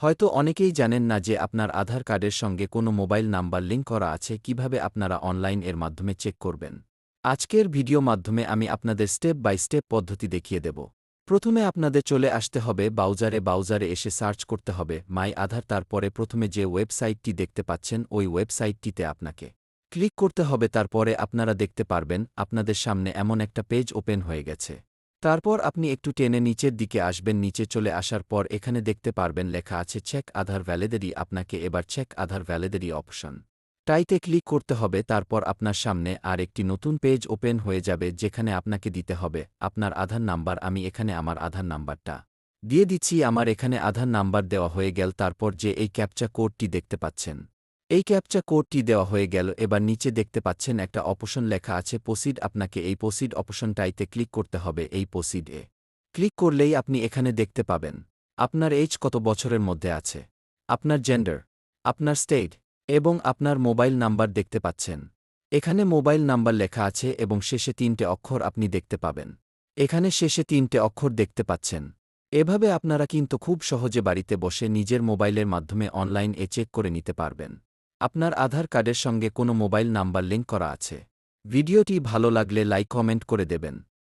হয়তো অনেকেই জানেন না যে আপনার আধার কার্ডের সঙ্গে কোনো মোবাইল নাম্বার লিঙ্ক করা আছে। কিভাবে আপনারা অনলাইন এর মাধ্যমে চেক করবেন। আজকের ভিডিও মাধ্যমে আমি আপনাদের স্টেপ বাই স্টেপ পদ্ধতি দেখিয়ে দেব। প্রথমে আপনাদের চলে আসতে হবে ব্রাউজারে এসে সার্চ করতে হবে মাই আধার। তারপরে প্রথমে যে ওয়েবসাইটটি দেখতে পাচ্ছেন ওই ওয়েবসাইটটিতে আপনাকে ক্লিক করতে হবে। তারপরে আপনারা দেখতে পারবেন আপনাদের সামনে এমন একটা পেজ ওপেন হয়ে গেছে। তারপর আপনি একটু টেনে নিচের দিকে আসবেন। নিচে চলে আসার পর এখানে দেখতে পারবেন লেখা আছে চেক আধার ভ্যালিডিটি। আপনাকে এবার চেক আধার ভ্যালিডিটি অপশন টাইতে ক্লিক করতে হবে। তারপর আপনার সামনে আর একটি নতুন পেজ ওপেন হয়ে যাবে যেখানে আপনাকে দিতে হবে আপনার আধার নাম্বার। আমি এখানে আমার আধার নাম্বারটা দিয়ে দিচ্ছি। আমার এখানে আধার নাম্বার দেওয়া হয়ে গেল। তারপর যে এই ক্যাপচা কোডটি দেখতে পাচ্ছেন এই ক্যাপচা কোডটি দেওয়া হয়ে গেল। এবার নিচে দেখতে পাচ্ছেন একটা অপশন লেখা আছে প্রসিড। আপনাকে এই প্রসিড অপশনটাইতে ক্লিক করতে হবে। এই প্রসিডে ক্লিক করলেই আপনি এখানে দেখতে পাবেন আপনার এজ কত বছরের মধ্যে আছে, আপনার জেন্ডার, আপনার স্টেট এবং আপনার মোবাইল নাম্বার দেখতে পাচ্ছেন। এখানে মোবাইল নাম্বার লেখা আছে এবং শেষে 3টে অক্ষর আপনি দেখতে পাবেন। এখানে শেষে 3টে অক্ষর দেখতে পাচ্ছেন। এভাবে আপনারা কিন্তু খুব সহজে বাড়িতে বসে নিজের মোবাইলের মাধ্যমে অনলাইন চেক করে নিতে পারবেন আপনার আধার কার্ডের সঙ্গে কোনো মোবাইল নাম্বার লিঙ্ক করা আছে। ভিডিওটি ভালো লাগলে লাইক কমেন্ট করে দেবেন।